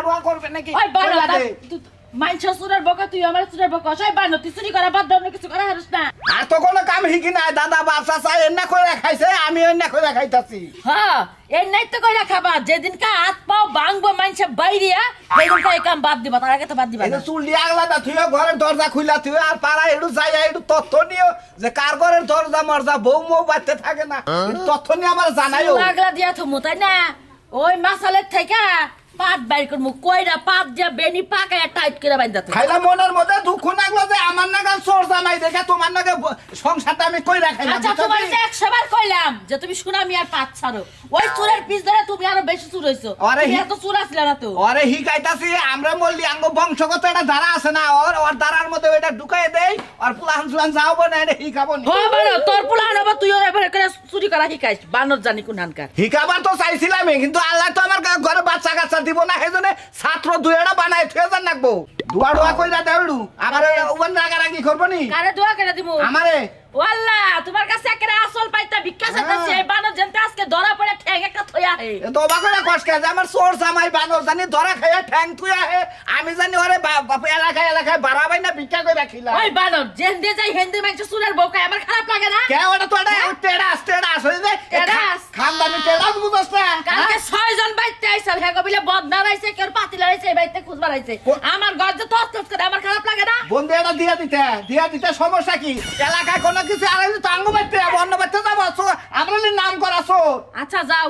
ডুয়া করবে নাকি ওই বানো মাইনছ সুরের বকা তুই আমার সুরের বকা সই বানো তুই চুরি করা বাদ দাও কিছু করা হারস না আর তো কোনো কাম হিকি নাই দাদা বাচ্চা চাই এন্না কইরা খাইছে আমি এন্না কইরা খাইতাছি হ্যাঁ এই নাই তো কইরা খাবা যেদিন কা হাত পাও ভাঙবো মাইনছ বাইরিয়া সেদিন কা এই কাম বাদ দিবা তার আগে তো বাদ দিবা এই চুল দিয়া আগলাটা তুই ঘরের দরজা খুইলা তুই আর পাড়া এডু যাই এডু তথ্য নিও যে কার ঘরের দরজা মরজা বউ মৌ বাইতে থাকে না তথ্য নিয়ে আমার জানাইও আগলা দিয়া থমু তাই না ওই মাসালের থেকে পাত বাইর করমু কইরা পাত দিয়া বেনি পাকায় টাইট করে বাইন্দা তো খাইলা মনের মধ্যে দুঃখ লাগলো যে আমার নাগাল চোর জামাই দেখে তোমার নাগে সংসারটা আমি কইরা খাইলাম আচ্ছা তোমার 100 বার কইলাম যে তুমি সুনামি আর পাত ছাড়ো ওই চোরের পিছ ধরে তুমি আরো বেশি চোর হইছো তুমি এত চোর আসলে না তো আরে হিকাইতাছি আমরা বললি আঙ্গ বংশগত একটা ধারা আছে না ওর ধারার মধ্যে ওইটা ঢুকাই দেই আর পুলান সুলান যাওবো না এটা হিকাবো না হ্যাঁ বানো তোর পুলান হবে তুইও এবারে করে চুরি করা হিকাইছ বানর জানি কোন হানকার হিকাবার তো চাইছিলাম কিন্তু আল্লাহ তো আমার ঘরে বাচ্চা কাচ্চা দিব না সেজন্য ছাত্র দুইটা বানাই থুয়ে যান রাখবো দুয়া দুয়া কইরা দেউড়ু আমারে ওখান রাগারাগি করবো নি কারে দোয়া করে দিব আমারে ওয়াল্লাহ তোমার কাছে একটা আসল পাইতা ভিক্ষা চাইতাছি এই বানর জানতে আজকে ধরা পড়ে ঠ্যাং একটা থইয়া হে তো বাকরা কষ্টে যে আমার চোর জামাই বানর জানি ধরা খাইয়া ঠ্যাং থুয়া হে আমি জানি ওরে এলাকায় বাড়াবাই না ভিক্ষা কই রাখিলা ওই বানর জেন্দে যাই হেন্দে মাইছে সুরের বউকা আমার খারাপ লাগে না কে ওটা তো টেড়াস হই যে টেড়াস খানদানি টেড়াস বুঝছ না কালকে 6 জন বাইতে আইছে হে কবিলে বদনা রাইছে কেউ পাতি লড়াইছে এই বাইতে খুঁজ বাড়াইছে আমার গজ্জে তস করে আমার খারাপ লাগে না বন্ধু এটা দিয়া দিতে সমস্যা কি এলাকায় কোনো কিছু আর তো আঙ্গ বাইতে অন্য বাইতে যাবো আমরা নাম করাছো আচ্ছা যাও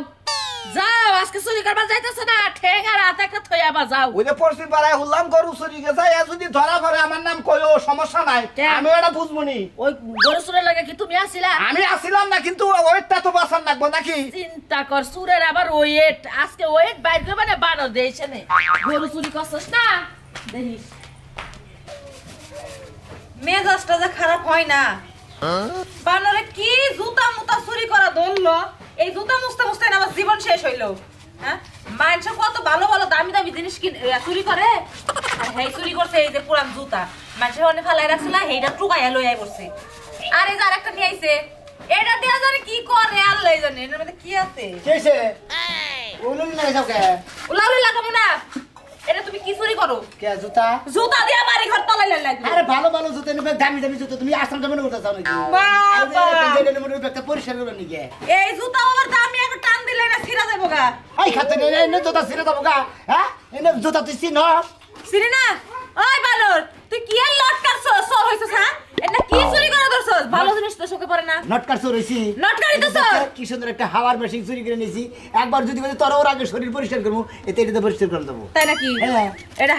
যাও আজকে চুরি করবা যাইতেছ না ঠেঙ্গা রাত একটা থইয়াবা যাও ওই যে পড়ছি পাড়ায় হুল্লাম গরু চুরি গেছে এ যদি ধরা পড়ে আমার নাম কইও সমস্যা নাই আমি ওটা বুঝবো নি ওই গরু চুরের লাগে কি তুমি আসিলা আমি আসিলাম না কিন্তু ওয়েটটা তো বাঁচান লাগবো নাকি চিন্তা কর চুরের আবার ওয়েট আজকে ওয়েট বাইর করবে না বানর দেইছে না গরু চুরি করছস না দেখিস মেজাজটা যে খারাপ হয় না বানরে কি জুতা মুতা চুরি করা ধরলো এই জুতা মুস্তা মুস্তা আমার জীবন শেষ হইলো হ্যাঁ মানুষ কত ভালো ভালো দামি দামি জিনিস চুরি করে আর হেই চুরি করছে এই যে পুরান জুতা মানুষ অনেক ফালাই রাখছিল হেইটা টুকাইয়া লই আই পড়ছে আর এই যে আরেকটা নিয়ে আইছে এটা দিয়া জানি কি করে আল্লাহ জানে এর মধ্যে কি আছে কেছে ওলুন না যাও কে উলাউলি লাগাবো না এটা তুমি কি চুরি করো কে জুতা জুতা দিয়া বাড়ি ঘর তলাই লাগবে আরে ভালো ভালো জুতা নিবে দামি দামি জুতা তুমি আসামটা মনে করতে চাও নাকি বাবা এটা মনে একটা পরিষ্কার করে নিকে এই জুতা আবার দামি একটা টান দিলে না ছিড়া যাবো গা এই খাতে নে জুতা ছিড়ে যাবো গা হ্যাঁ এনে জুতা তুই চিনস ছিড়ি না ওই বানর তুই কি আর লটকার সর হইছস হ্যাঁ এটা কি চুরি করে দরছস ভালো জিনিস তো চোখে পড়ে না নটকার চোর হইছি নটকারি তো স্যার কি সুন্দর একটা হাওয়ার মেশিন চুরি করে নিয়েছি একবার যদি বলে তোর ওর আগে শরীর পরিষ্কার করবো এতে পরিষ্কার করে দেবো তাই নাকি এটা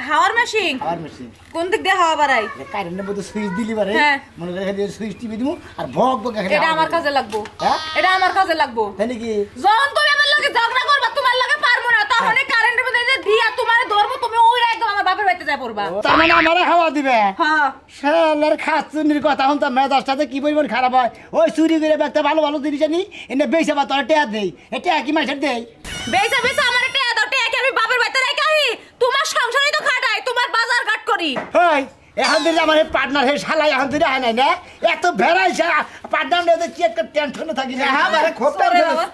হাওয়ার মেশিন কোন দিক দিয়ে হাওয়া বাড়াই কারেন্টের মধ্যে সুইচ দিলি পারে মনে করে সুইচ টিপে দিমু আর ভক ভক এটা আমার কাজে লাগবো এটা আমার কাজে লাগবো তাই নাকি যখন তুমি আমার লগে ঝগড়া করবা তোমার লগে পারবো না তখন এই কারেন্টের মধ্যে যে দিয়া তোমারে ধরবো তুমি ওইরা একদম আমার বাপের বাড়িতে যাই পড়বা তার মানে আমারে হাওয়া দিবে হ্যাঁ শালার খাচুনির কথা হন তো মেজাজটাতে কি পরিমাণ খারাপ হয় ওই চুরি করে একটা ভালো ভালো জিনিস আনি এনে বেচে বা তোরা টেয়া দেই এটা কি মাসের দেই বেচা আমার টেয়া দাও টেয়া কি আমি বাপের বাড়িতে রাখাই তোমার সংসারই তো খাটাই তোমার বাজার ঘাট করি হয় এখন দিলে আমার পার্টনার হে শালা এখন দিলে হয় নাই না এত ভেড়াইছে পার্টনার নিয়ে কি একটা টেনশনে থাকি না হ্যাঁ মানে খুব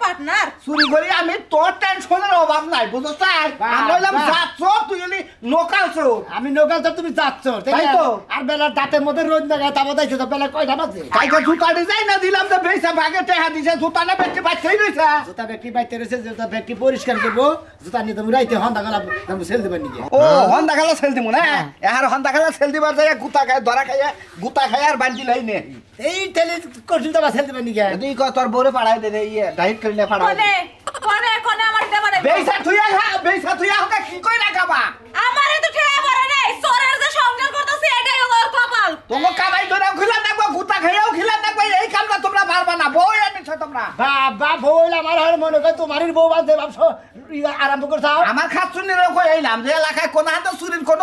পার্টনার চুরি করি আমি তোর টেনশনের অভাব নাই বুঝছ তাই আমি বললাম যাচ্ছ তুই যদি নোকালছো আমি নোকালছো তুমি যাচ্ছ তাই তো আর বেলা দাঁতের মধ্যে রোদ লাগায় তা বদাইছে তো বেলা কয়টা বাজে কাইকে জুতা ডিজাইন না দিলাম তো বেসা ভাগে টেহা দিছে জুতা না ব্যক্তি বাইতেই রইছে জুতা ব্যক্তি বাইতে রইছে জুতা ব্যক্তি পরিষ্কার করবো জুতা নিয়ে তুমি রাইতে হন্দা গলা তুমি সেল দিবেন নাকি ও হন্দা গলা সেল দিমু না এহার হন্দা গলা সেল দিবার যায় গুতা খায় ধরা খায় গুতা খায় আর বান্টি লাই নে এই তেলে করছিস তো সেল দিবেন নাকি তুই ক তোর বরে পাড়াই দে ইয়ে ডাইট করে না পাড়াই কোনে আমার দেবা না বেসা তুই হকা কি কই রাখাবা আমারে তো ঠেয়া পড়ে নাই সরের যে সংসার করতেছে এটাই ওর কপাল তোমার কামাই ধরে খিলা দেখবো গুতা খাইও খিলা দেখবো এই কামটা তোমরা পারবা না বই আনিছো তোমরা বাবা বইল আমার হয় মনে করে তোমারই বউ বাঁধে ভাবছো আরম্ভ করছাও আমার খাচ্ছুনির কই আইলাম যে এলাকায় কোন হাতে চুরির কোন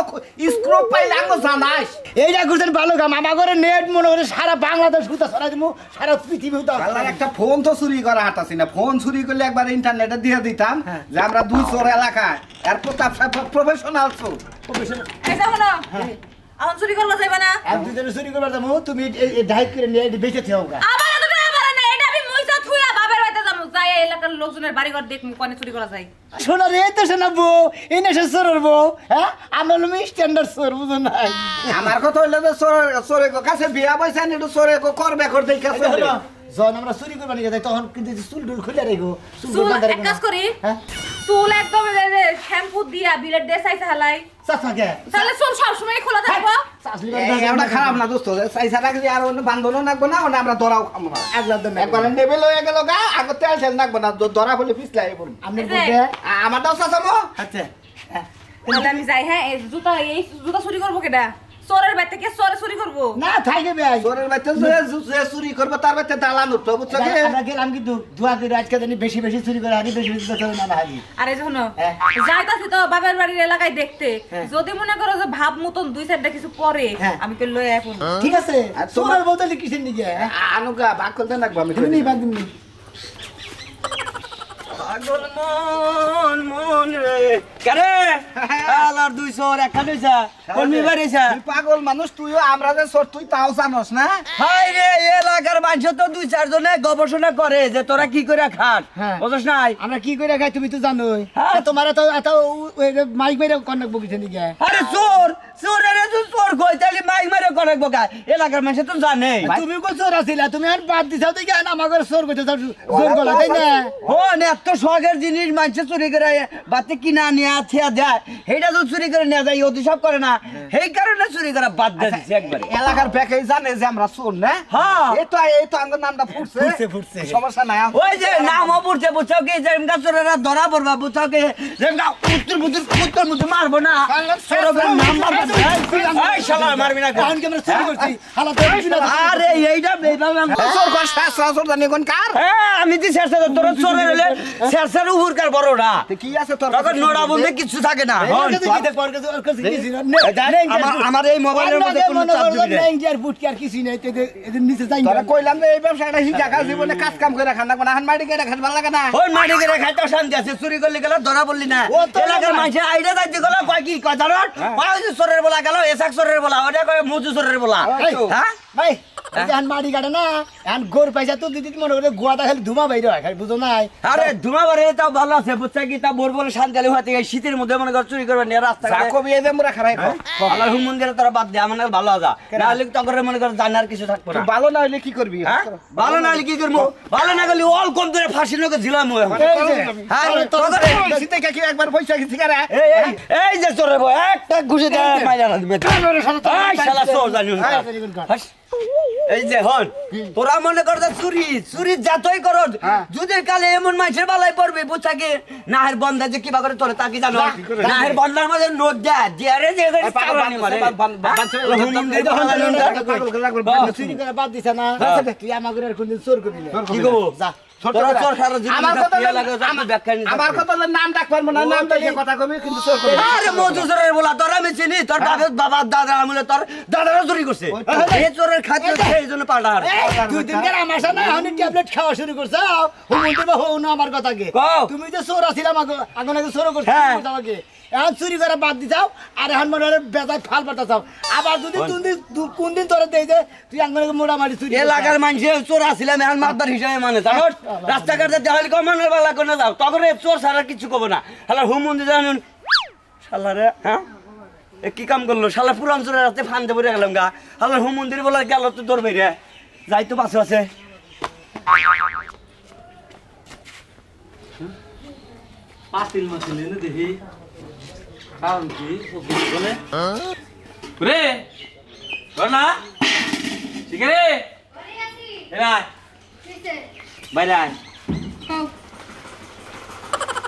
স্ক্রপ পাইলাম জানাস এইটা করছেন ভালো কাম আমার ঘরে নেট মনে করে সারা বাংলাদেশ গুতা ছড়াই দিমু সারা পৃথিবী গুতা একটা ফোন তো চুরি করা হাতাছি না ফোন চুরি করলে একবার ইন্টারনেটে দিয়ে দিতাম যে আমরা দুই চোর এলাকায় আর প্রতাপ সাহেব প্রফেশনাল চোর এই দেখো না আমার চুরি করবা যাইবা না এক দুজনে চুরি করবা যাবো তুমি ডাইট করে নিয়ে বেঁচে থেও আমার তো ঠেয়া পড়ে না এটা আমি মইসা থুয়া বাবার বাড়িতে যামু যাই এলাকার লোক লোকজনের বাড়িঘর দেখমু কোনে চুরি করা যায়। শোনা রে তো শোনা বউ এই নেশে চোরের বউ হ্যাঁ আমরা হলো স্ট্যান্ডার্ড চোর বুঝো নাই আমার কথা হইলো যে চোরে কাছে বিয়া পয়সা নিয়ে চোরে করবে করতে যখন আমরা চুরি করবা নিয়ে যাই তখন কিন্তু চুল টুল খুলে রেখো চুল এক কাজ করি চুল একদম শ্যাম্পু দিয়া বিলেট দিয়ে চাইতে হালাই চাচাকে তাহলে চুল সবসময় খোলা থাকবো। এটা খারাপ না দোস্ত চাইছা রাখলে আর অন্য বান্ধবও নাকবো না ওটা আমরা ধরাও খাবো না একবার নেবেল হয়ে গেল গা আগে তেল ঠেল নাকবো না ধরা হলে পিছলাই পড়বো আপনি এই যে, বলতে আমারটাও চাচামো আচ্ছা তাহলে আমি যাই। হ্যাঁ এই জুতা চুরি করবো কেডা? চোরের বাড়ি থেকে চোরে চুরি করবো? না থাকবে ভাই চোরের বাচ্চা যে চুরি করবো তার বাচ্চা দালান উঠতো বুঝছো কি আমরা গেলাম কিন্তু দোয়া করে আজকে জানি বেশি বেশি চুরি করে হারি বেশি বেশি করে না হারি আরে শোনো হ্যাঁ। যাইতাছি তো বাবার বাড়ির এলাকায় দেখতে, হ্যাঁ। যদি মনে করো যে ভাব মতন দুই চারটা কিছু পরে হ্যাঁ। আমি তো লয়ে এখন ঠিক আছে আর তোমার- তোমার বলতে কিসের নিকে আনুকা ভাগ করতে নাকবো আমি তুমি বাদ দিন পাগল মন মন রে কারে আলার 200 একটা লইছা কলমি বাড়িছা তুই পাগল মানুষ তুইও আমরা যে চোর তুই তাও জানোস না হাই রে এলাকার মানুষ তো 2-4 জনে গবেষণা করে যে তোরা কি করে খান হ্যাঁ। বুঝছ নাই আমরা কি করে খাই তুমি তো জানোই হ্যাঁ। তোমার তো এত মাইক মেরে কন্যাক বকিছে নিকে আরে চোর চোরের তো চোর কই তাইলে মাইক মারে করে বকা এলাকার মানুষ তো জানে তুমি কো চোর আছিলা তুমি আর বাদ দিছাও দেখি আমার চোর কইতে জোর গলা তাই না হন এত শখের জিনিস মানুষ চুরি করে বাতে কিনা নিয়ে থিয়া দেয় সেইটা তো চুরি করে নিয়ে যায় অতি সব করে না সেই কারণে চুরি করা বাদ দিয়ে দিছে একবারে এলাকার প্যাকেজ জানে যে আমরা চোর না হ্যাঁ। এই তো আমার নামটা ফুটছে ফুটছে। সমস্যা নাই ওই যে নাম অপরছে বুঝছো কি যেমকা চোরেরা ধরা পড়বা বুঝছো কি যেমকা উত্তর মারবো না চোরের নাম এই শালা মারবি না কারণ কি আমরা চুরি করছি হালা তো কিছু না আরে এইটা বেবাম চোর কষ্ট চোর জানি কোন কার হ্যাঁ আমি দি শেরশা তোর চোরের হলে শেরশার উপরকার বড়টা কি আছে তোর তখন নোড়া বলতে কিছু থাকে না আমার এই মোবাইলের মধ্যে কোনো চাপ দিবি না তোরা কইলাম যে এই ব্যবসাটা শিখা কাজ জীবনে কাজ কাম করে খান না কোন হান মাটি করে খান ভালো লাগে না ওই মাটি করে খাইতে শান্তি আছে চুরি করলে গেল ধরা পড়লি না এলাকার মানুষের আইডা যাইতে গেল কয় কি কয় জানো কয় ওই যে চোরের বলা গেল এসাক চোরের বলা ওটা কয় মজু চোরের বলা হ্যাঁ মাটি কাটে না এখন গোর পয়সা তো দিদি মনে করে গোয়াটা খালি ধুমা বাইরে হয় খালি বুঝো নাই আরে ধুমা বারে তাও ভালো আছে বুঝছে কি তা বোর বলে শান্তি হতে গেছে শীতের মধ্যে মনে কর চুরি করবে নিয়ে রাস্তা কবি এই যে মোরা খারাই আল্লাহর হুম মন্দিরে তোরা বাদ দে আমার ভালো আছে না হলে তখন মনে কর জানার কিছু থাকবে না ভালো না হইলে কি করবি হ্যাঁ ভালো না হলে কি করবো ভালো না গেলে অল কম ধরে ফাঁসির লোকে ঝিলাম হ্যাঁ শীতে কি একবার পয়সা গেছি কারে এই যে চোরে বই একটা ঘুষে দেয় মাইরা না দিবে এই শালা চোর জানি এই যে হন তোরা মনে কর চুরি চুরি যতই কর যদি কালে এমন মানুষের বালাই পড়বে বুঝছা কি নাহের বন্ধা যে কিবা করে তোরে তা কি জানো নাহের বন্ধার মধ্যে নোট দেয় দিয়ারে যে চালানি মারে চুরি করে বাদ দিছে না তুই আমাকে আর কোনদিন চোর করবি না কি গো যা তোরা চোর সারা জীবন আমার কথা নাম ডাক পারবো না নাম ডাকে কথা কবি কিন্তু চোর করবি আরে মজু চোরের বলা তোরা আমি চিনি তোর বাবার দাদা আমলে তোর দাদারও চুরি করছে এই চোরের খাদ্য সেই জন্য পাল্টা দুই দিন ধরে আমার সাথে আমি ট্যাবলেট খাওয়া শুরু করছো হুমুন্দি বা হও না আমার কথা কে তুমি যে চোর আছিলাম আগে চোর করছো আমাকে এখন চুরি করে বাদ দিছাও আর এখন মনে হয় বেজায় ফাল পাতা চাও আবার যদি কোন দিন তোরা দেই যে তুই আঙ্গনে মোটামাটি চুরি এলাকার মানুষে চোর আসছিলাম এখন মাদার হিসাবে মানে জানো রাস্তাঘাটে দেওয়ালি কমানোর বেলা করে যাও তখন চোর ছাড়া কিছু কবে না শালা হুমন্দি জানুন শালা রে হ্যাঁ কি কাম করলো শালা পুরান চোরের রাস্তায় ফান্দে পড়ে গেলাম গা শালা হুমন্দির বলে গেল তো ধরবে রে যাই তো পাশে আছে পাতিল মাতিল এনে দেখি কারণ কি বলে রে না ঠিক রে বাইরে আয়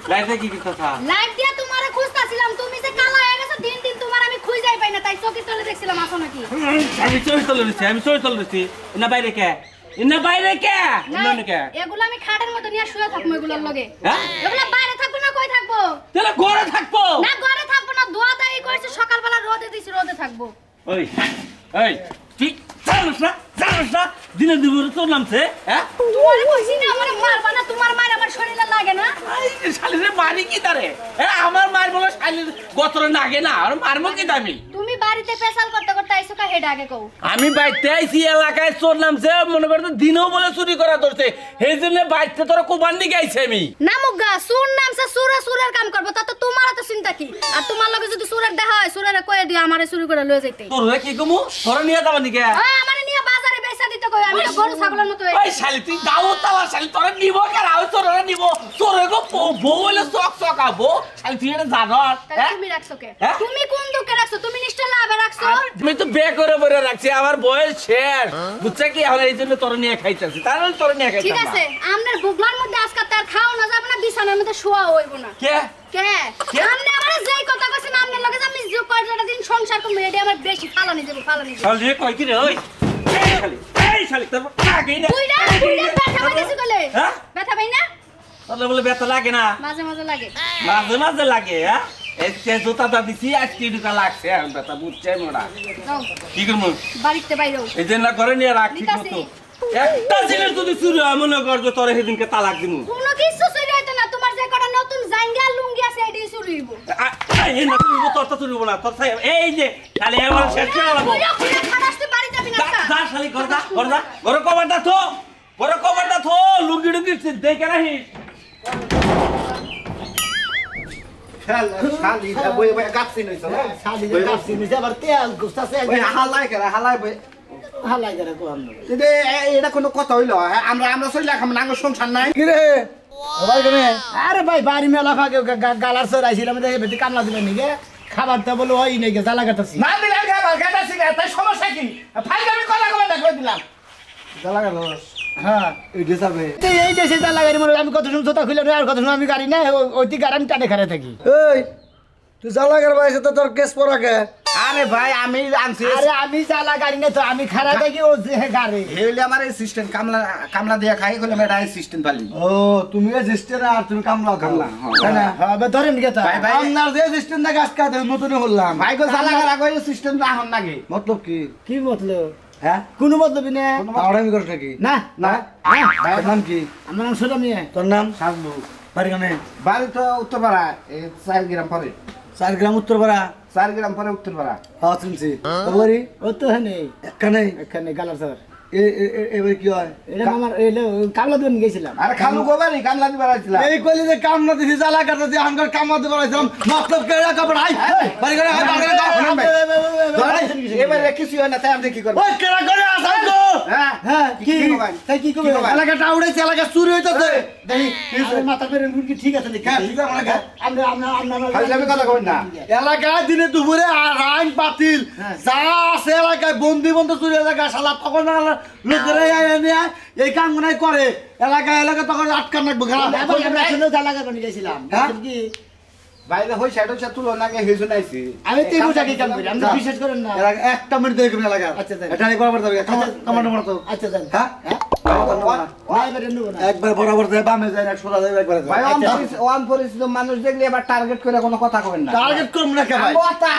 লাইটে কি কথা লাইট দিয়া তোমারে খুঁজতাছিলাম তুমি যে কালা হয়ে গেছো দিন দিন তোমার আমি খুঁজেই পাই না তাই চকি তলে দেখছিলাম আসো নাকি আমি চই তলে দিছি না বাইরে কে ইনা বাইরে কে ইনা কে এগুলো আমি খাটের মধ্যে নিয়ে শুয়ে থাকবো এগুলোর লগে হ্যাঁ এগুলো বাইরে থাকবো না কই থাকবো তাহলে ঘরে থাকবো না ঘরে থাকবো না দোয়া দাই কইছে সকালবেলা রোদে দিছি রোদে থাকবো ওই এই ঠিক জানোস না দিনে দুপুরে তোর নামছে হ্যাঁ তোমারে কইছি না আমারে মারবা না তোমার মার আমার শরীরে লাগে না এই শালিরে মারি কি তারে আমার মার বলে শালির গতরে লাগে না আর মারমো কি দামি তুমি বাড়ি বাড়িতে পেশাল করতে করতে আইছো কা হেড আগে কও আমি বাইতে আইছি এলাকায় চোর নামছে মনে করতে দিনও বলে চুরি করা ধরছে সেই জন্য বাইতে তোরা কোবান দিকে আইছি আমি না মুগা সুর নামছে সুরের কাম করব তা তো তোমার তো চিন্তা কি আর তোমার লগে যদি সুরের দেখা হয় সুরের কয়ে দিও আমারে চুরি করে লয়ে যাইতে তোর কি কমু তোরা নিয়ে যাবা নিকে আমারে নিয়ে বাজারে বেচা দিতে কই আমি তো গরু ছাগলের মতো ওই শালি তুই দাও তাওয়া শালি তোরা নিব কেন আও তোরা নিব তোরে গো বউলে চক আবো শালি তুই এটা জানাস তাহলে তুমি রাখছো কে তুমি কোন দুকে রাখছো তুমি নিশ্চয় লাভে রাখছো আমি তো বে করে বলে রাখছি আমার বয়স শেষ বুঝছ কি এখন এই জন্য তোরা নিয়ে খাইতেছি তাহলে তোরা নিয়ে খাইতাম ঠিক আছে আমনের বুগলার মধ্যে আজকে তার খাও না যাবে না বিছানার মধ্যে শোয়া হইব না কে কে আমনে আমারে যেই কথা কইছেন আমনের লগে আমি যে কয়টা দিন সংসার করব এটা আমার বেশি ফালানি যাব শালি কই কি রে ওই এই শালি তোর লাগে না বুইড়া ব্যথা পাইছিস কইলে হ্যাঁ ব্যথা পাই না তোর বলে ব্যথা লাগে না মাঝে মাঝে লাগে মাঝে মাঝে লাগে হ্যাঁ এসে জুতা দিছি আজকে ঢুকা লাগছে এখন ব্যথা বুঝছে মোড়া যাও কি করবো বাড়িতে বাইরেও এই জন্য করে নিয়ে রাখি মতো একটা জিনিস যদি চুরি হয় মনে কর যে তোর সেদিনকে তালাক দিমু কোনো কিছু চুরি হইতো না তোমার যে কটা নতুন জাঙ্গা লুঙ্গি আছে এটাই চুরি হইব এই না তুমি তোর তো চুরি হবো না তোর এই যে খালি এবার শেষ করে লাগবো খানাসতে বাড়ি যাবি না যা শালি ঘর যা ঘর কভারটা থো লুঙ্গি ডুঙ্গি দেখে রাখিস শালি বই বই গাছছি নইছ না শালি গাছি নিছে আবার তেল গুস্তাছে ওই হালাই করে হালাই বই হালাই করে কোন কিন্তু এটা কোনো কথা হইলো আমরা চলে খাম না সংসার নাই কি রে ভাই কেন আরে ভাই বাড়ি মেলা ফাকে গালার সর আইছিলাম দেখে বেটি কামলা দিবেন নাকি খাবার তো বলো ওই নাকি জ্বালা কাটাছি না দিলে খাবার কাটাছি তাই সমস্যা কি ফাইল আমি কলা কলা দেখো দিলাম জ্বালা কাটাস হ্যাঁ এই দেশে এই দেশে জ্বালা গাড়ি মানে আমি কত সময় জোতা খুলে আর কত সময় আমি গাড়ি না ওইটি গাড়ি আমি টানে খারে থাকি এই তুই জ্বালা করবা এসে তো তোর কেস পড়া কে আরে ভাই আমি আনছি আরে আমি জ্বালা গাড়ি না তো আমি খারা থাকি ও যে গাড়ি হেলে আমার অ্যাসিস্ট্যান্ট কামলা দিয়া খাই হলে আমার অ্যাসিস্ট্যান্ট পালি ও তুমি এসিস্ট্যান্ট আর তুমি কামলা কামলা, তাই না হ্যাঁ ধরেন গেতা ভাই, ভাই। আপনার যে এসিস্ট্যান্ট না গাছ কাটে নতুন হলাম ভাই গো জ্বালা করা কই অ্যাসিস্ট্যান্ট রাহন নাকি মতলব কি কি মতলব হ্যাঁ কোনো মতলবই না আড়ামি করছ নাকি না না না তোর নাম কি আমার নাম সোজা মিয়া তোর নাম সাজবু বাড়ি কানে বাড়ি তো উত্তরপাড়া এই 4 গ্রাম পরে 4 গ্রাম উত্তরপাড়া 4 গ্রাম পরে উত্তরপাড়া হ্যাঁ চিনছি বাড়ি ও তো হ্যাঁ এখানে এখানে গালার স্যার এবার কি হয় এটা আমার কামলা দিবেন গেছিলাম আরে খালু গোবারি কামলা দিবার আইছিলা এই কইলে যে কাম না দিছি জ্বালা কাটতে দিয়ে আমগার কাম না দিবার আইছিলাম মতলব কেড়া কাপড় আই বাড়ি করে আই বাড়ি করে এবারে কিছু হয় না তাই আমি কি করব ওই কেড়া করে আসাম তো হ্যাঁ হ্যাঁ কি করবেন? তাই কি করবে করবেন? এলাকাটা উড়াইছে এলাকা চুরি হইতাছে দেখি আমার মাথা পেরে কি ঠিক আছে নাকি হ্যাঁ, ঠিক আছে, আমার গা- আমরা খালি আমি কথা কই না এলাকায় দিনে দুপুরে আইন বাতিল যা আছে এলাকায় বন্দি বন্ধ চুরি এলাকা শালা তখন লোকেরা এই কাম গুনাই করে এলাকা তখন আটকান রাখবো খারাপ জ্বালা গাড়ি গেছিলাম হ্যাঁ? কি বাইরে হই সাইড হইছে তুলো নাগে হেজু নাইছি আমি তো বুঝা কি কাম করি আমি তো বিশেষ করেন না এলাকা একটা মিনিট দেখে এলাকা আচ্ছা, তাই। এটা একবার বলতে হবে কমান্ডো মারতো আচ্ছা জান হ্যাঁ না এবারে নেব না একবার বরাবর যায় বামে যায় না সোজা যায় একবার ভাই ওয়ান পরিচিত মানুষ দেখলে এবার টার্গেট করে কোনো কথা কবেন না টার্গেট করব না কে ভাই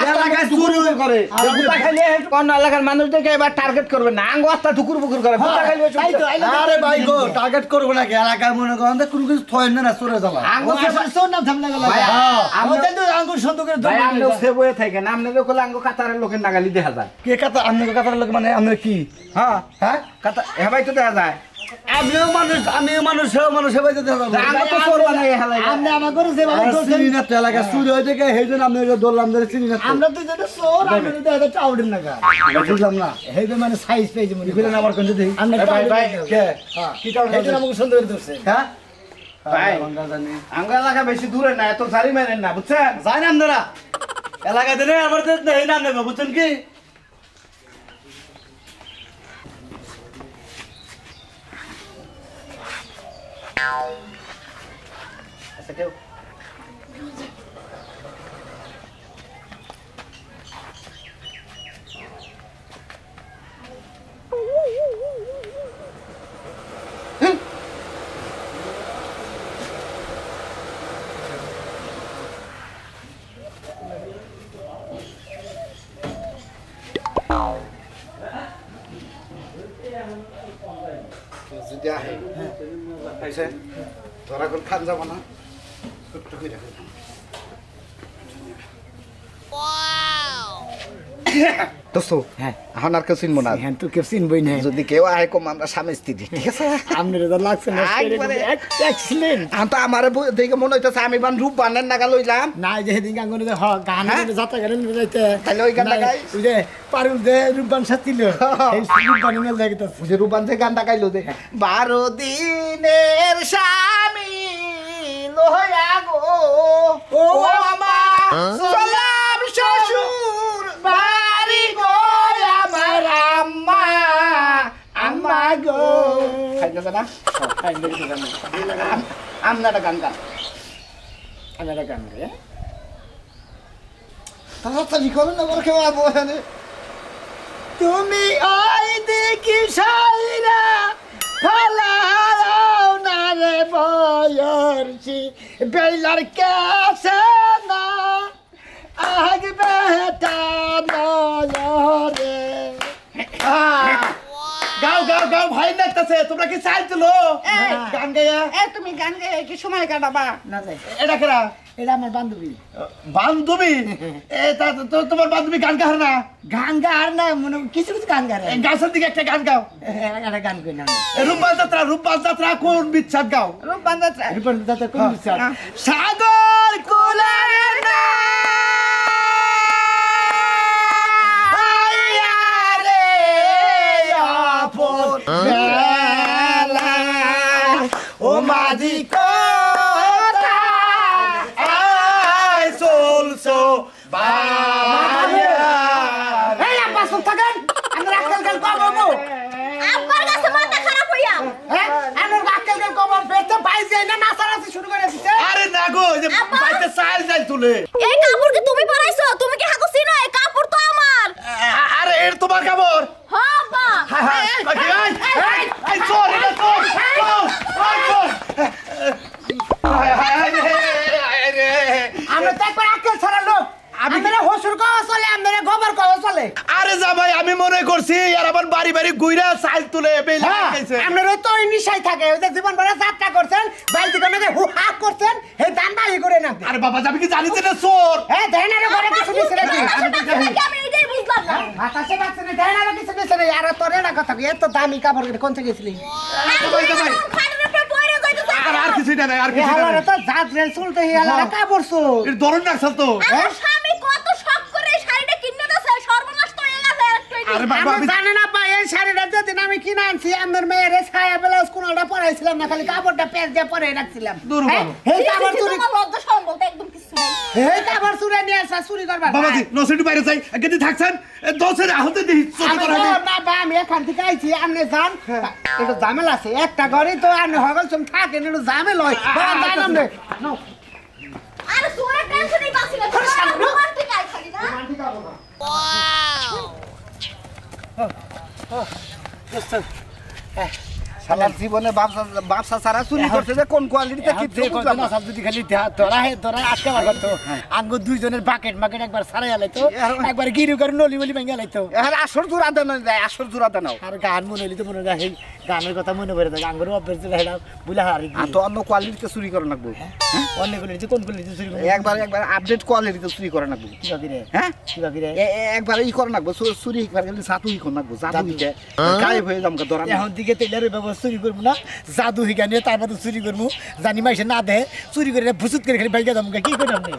এলাকায় চুরি করে গুতা খাইলে কোন এলাকার মানুষ দেখে এবার টার্গেট করবেন না আঙ্গ আস্তা ঠুকুর বুকুর করে গুতা খাইলে তাই তো আরে ভাই গো টার্গেট করব না কে এলাকায় মনে করেন যে কোনো কিছু থয় না চোরে জ্বালা আঙ্গ সোর নাম থামলে গেল ভাই, আমাদের তো আঙ্গুর সুন্দর করে ভাই আমনে সেবয়ে থাকেন আমনে দেখো আঙ্গ কাতারের লোকের নাগালি দেখা যায় কে কাতা আমনে কাতার লোক মানে আমনে কি হ্যাঁ হ্যাঁ কাতা হ্যাঁ ভাই তো দেখা যায় আমিও মানুষ সেও মানুষ সেবাই যেতে হবে আঙ্গ তো চোর বানাই হেলাই আপনি আমার করে যে ভাবে করছেন চিনি না তো এলাকা চুরি হয়ে থেকে সেই জন্য আমি দৌড়লাম ধরে চিনি না তো। আমরা তো যেটা সোর আমরা তো এটা টাউডের নাগা বুঝলাম না হেবে মানে সাইজ পেয়েছে মনে বিলেন আবার কোন দেখি আমরা ভাই, ভাই, কে হ্যাঁ কি টাউন এটা আমাকে সুন্দর করে ধরছে হ্যাঁ ভাই। আমরা জানি আঙ্গ এলাকা বেশি দূরে না এত সারি মেরেন না বুঝছেন যাই না আপনারা এলাকাতে নেই আবার এই নাম নেবো বুঝছেন কি আচ্ছা কেউ যদি আহে আইসে তোরা কোন খান যাব না ছোট্ট করে রাখো দোস্ত হ্যাঁ এখন আর কেউ চিনবো না হ্যাঁ তুই কেউ চিনবই না যদি কেউ আয় কম আমরা স্বামী স্ত্রী ঠিক আছে আপনার তো লাগছে না এক্সিলেন্ট এখন তো আমার দেখে মনে হইতেছে আমি বান রূপ বানের নাগা লইলাম না যে সেদিন গান করে গান যাত্রা গান যাইতে তাহলে ওই গানটা গাই ওই যে পারুল যে রূপবান সাথিল এই রূপবান মেল দেখতেছে যে রূপান যে গানটা গাইলো যে 12 দিনের স্বামী লোহয়া গো ও আমার সালাম শ্বশুর বাড়ি গো আমার আম্মা আম্মা গো খাইতে না আমনাটা গান গান আমরা গান রে তাড়াতাড়ি করো না বলে কেউ আবো এখানে তুমি ওই দেখি সাইরা ফালাও না রে বয়সী বেলার কাছে না আগ বেটা নয়রে গাও গাও গাও ভাই নাচতেছে তোমরা কি চাইছিলো গান গায়া তুমি গান গায়ে কি সময় কাটাবা না যাই এটা কেরা এটা আমার বান্ধবী বান্ধবী তোমার বান্ধবী গান গাহার না গান গার না মনে কিছু কিছু গান গারে গাছের দিকে একটা গান গাও একটা গান কই না রূপবান যাত্রা কোন বিচ্ছাদ গাও রূপবান যাত্রা কোন বিচার সাগর কুলারে না ও মাঝি কোথা আয় চলছো এই আব্বা সুত থাকেন আমরা আজকাল গান কমাবো আব্বার কাছে মাথা খারাপ হইয়া হ্যাঁ আমরা আজকাল গান কমাবো বেতে পাই যাই না নাচানাচি শুরু করে দিছে আরে না গো যে বাইতে চাল যাই তুলে এই কাপড় কি তুমি পরাইছো তুমি কি হাকু চিনো এই কাপড় তো আমার আরে এর তোমার কাপড় হ্যাঁ আব্বা আমরা তো একবার আজকাল ছাড়া লোক আমরা হসুর কওয়া চলে আমরা গোবর কওয়া চলে আরে যা ভাই আমি মনে করছি আর আবার বাড়ি বাড়ি গুইরা চাল তুলে বেলা গেছে আমরা তো ওই নিশাই থাকে ওই যে জীবন ভরা যাত্রা করছেন বাইরে থেকে হু হা করছেন এই দান বাড়ি করে না আরে বাবা যাবি কি জানিস না চোর হ্যাঁ দেন আর ঘরে কিছু দিছে নাকি আমি এটাই বুঝলাম না বাতাসে বাতাসে দেন আর কিছু দিছে না আর তোরে না কথা এত দামি কাপড় কোন থেকে গেছিলি খাটের উপরে পড়ে যাইতেছে আর কিছু না আর কিছু হালারে না তো জাত রেল চলতে হালারে কাপড় সো এর ধরন রাখছাল তো আমার স্বামী কত শখ করে এই শাড়িটা কিনে দিয়েছে সর্বনাশ তো হয়ে গেছে আরে বাবা আমি জানি না ভাই এই শাড়িটা যেদিন আমি কিনে আনছি আমার মেয়ের ছায়া ব্লাউজ কোনটা পরাইছিলাম না খালি কাপড়টা পেঁচ দিয়ে পরে রাখছিলাম দূর বাবা। এই কাপড় চুরি তোমার লজ্জা শরম বলতে একদম কিছু নেই এই কাপড় চুরি নিয়ে আসা চুরি করবা বাবাজি নসিটি বাইরে যাই গেদি থাকছেন দোসের আহতে দিই চোর আমি করা তো না বা আমি এখান থেকে আইছি আপনি যান একটু ঝামেলা আছে একটা ঘরে তো আপনি হগল সম থাকেন একটু ঝামেলা হয় বাবা জানাম রে আর তোরা টেনশনই বাসি না রোমান্টিক আই খালি না শালার জীবনে ব্যবসা ছাড়া চুরি করছে যে কোন কোয়ালিটিতে কি যে কথা না সব যদি খালি ধরা আটকে মারবার তো আঙ্গো দুইজনের বাকেট মাকেট একবার সারাই আলাইতো একবার গিরু করে নলি বলি ভেঙে আলাইতো এখন আসর জোড়া দেন যায় আসর জোড়া দেন আর গান মনে হইলে তো মনে হয় এই গানের কথা মনে পড়ে থাকে আঙ্গুর অভ্যাস ছিল হেলা বুলা হারি আর তো অন্য কোয়ালিটিতে চুরি করে রাখবো অন্য কোন যে কোন কোন চুরি করে একবার আপডেট কোয়ালিটিতে চুরি করে রাখবো কি ভাবি রে হ্যাঁ কি ভাবি রে একবার ই করে রাখবো চুরি একবার গেলে জাদু ই করে রাখবো জাদু ইতে গায়েব হয়ে যাম ধরা এখন দিকে তেলের ব্যবস্থা চুরি করবো না জাদু হিকা নিয়ে তারপর চুরি করবো জানি মাইসে না দে চুরি করে ভুসুত করে খালি বাইকে যাবো কি করে আপনি